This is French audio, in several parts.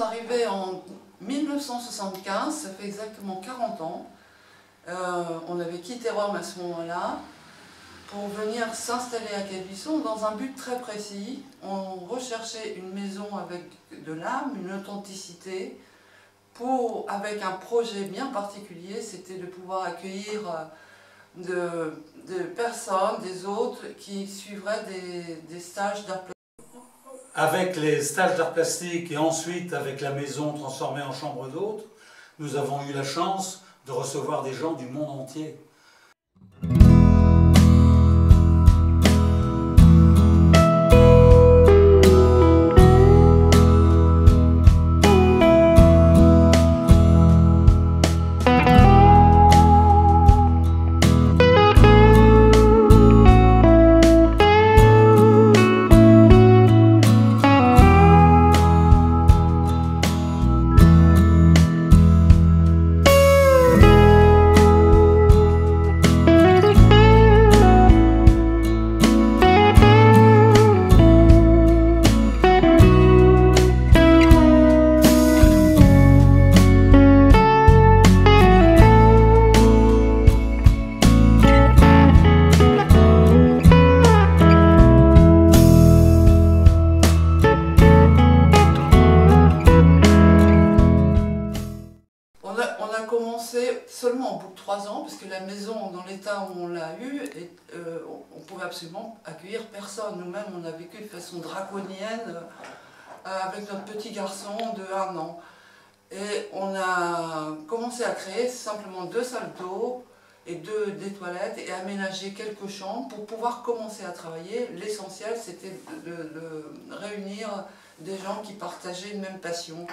sommes arrivés en 1975, ça fait exactement 40 ans. On avait quitté Rome à ce moment-là pour venir s'installer à Calvisson dans un but très précis. On recherchait une maison avec de l'âme, une authenticité, avec un projet bien particulier, c'était de pouvoir accueillir des personnes, des autres qui suivraient des stages d'art plastique. Avec les stages d'art plastique et ensuite avec la maison transformée en chambre d'hôtes, nous avons eu la chance de recevoir des gens du monde entier. On a commencé seulement au bout de 3 ans, parce que la maison, dans l'état où on l'a eue, on ne pouvait absolument accueillir personne. Nous-mêmes, on a vécu de façon draconienne avec notre petit garçon de 1 an. Et on a commencé à créer simplement 2 salles d'eau et des toilettes et aménager quelques chambres pour pouvoir commencer à travailler. L'essentiel, c'était de réunir des gens qui partageaient une même passion.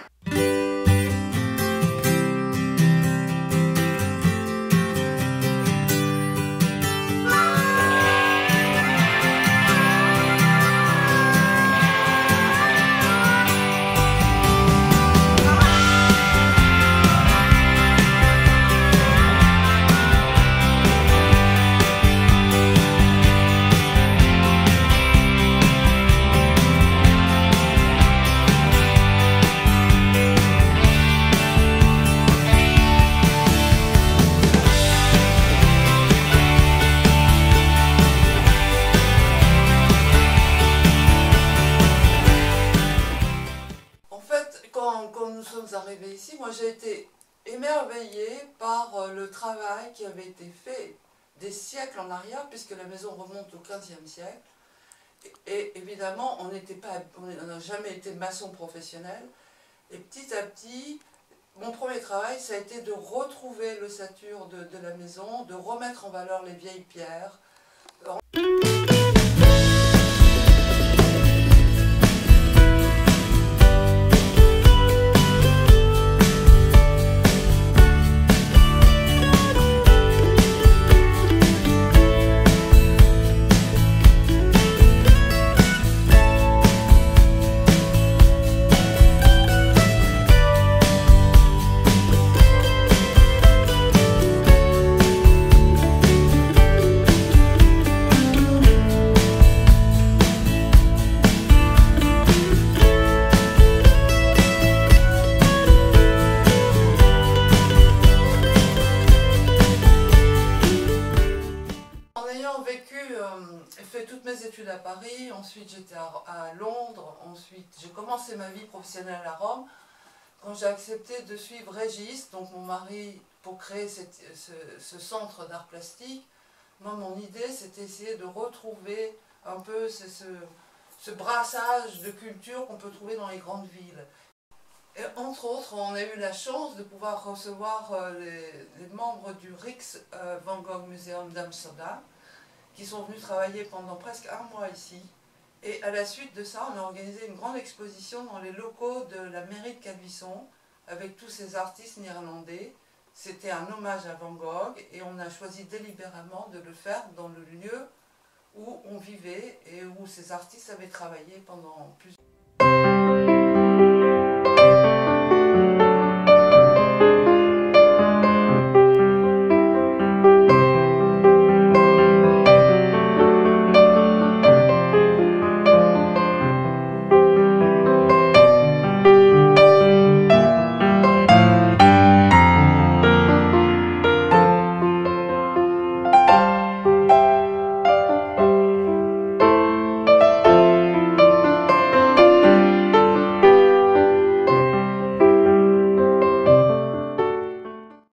Quand nous sommes arrivés ici, moi j'ai été émerveillée par le travail qui avait été fait des siècles en arrière, puisque la maison remonte au XVe siècle. Et évidemment, on n'a jamais été maçon professionnel. Et petit à petit, mon premier travail, ça a été de retrouver l'ossature de la maison, de remettre en valeur les vieilles pierres. J'ai fait toutes mes études à Paris, ensuite j'étais à Londres, ensuite j'ai commencé ma vie professionnelle à Rome, quand j'ai accepté de suivre Régis, donc mon mari, pour créer ce centre d'art plastique. Moi, mon idée, c'était essayer de retrouver un peu ce brassage de culture qu'on peut trouver dans les grandes villes. Et entre autres, on a eu la chance de pouvoir recevoir les membres du Rijks Van Gogh Museum d'Amsterdam, qui sont venus travailler pendant presque 1 mois ici. Et à la suite de ça, on a organisé une grande exposition dans les locaux de la mairie de Calvisson, avec tous ces artistes néerlandais. C'était un hommage à Van Gogh, et on a choisi délibérément de le faire dans le lieu où on vivait et où ces artistes avaient travaillé pendant plusieurs années.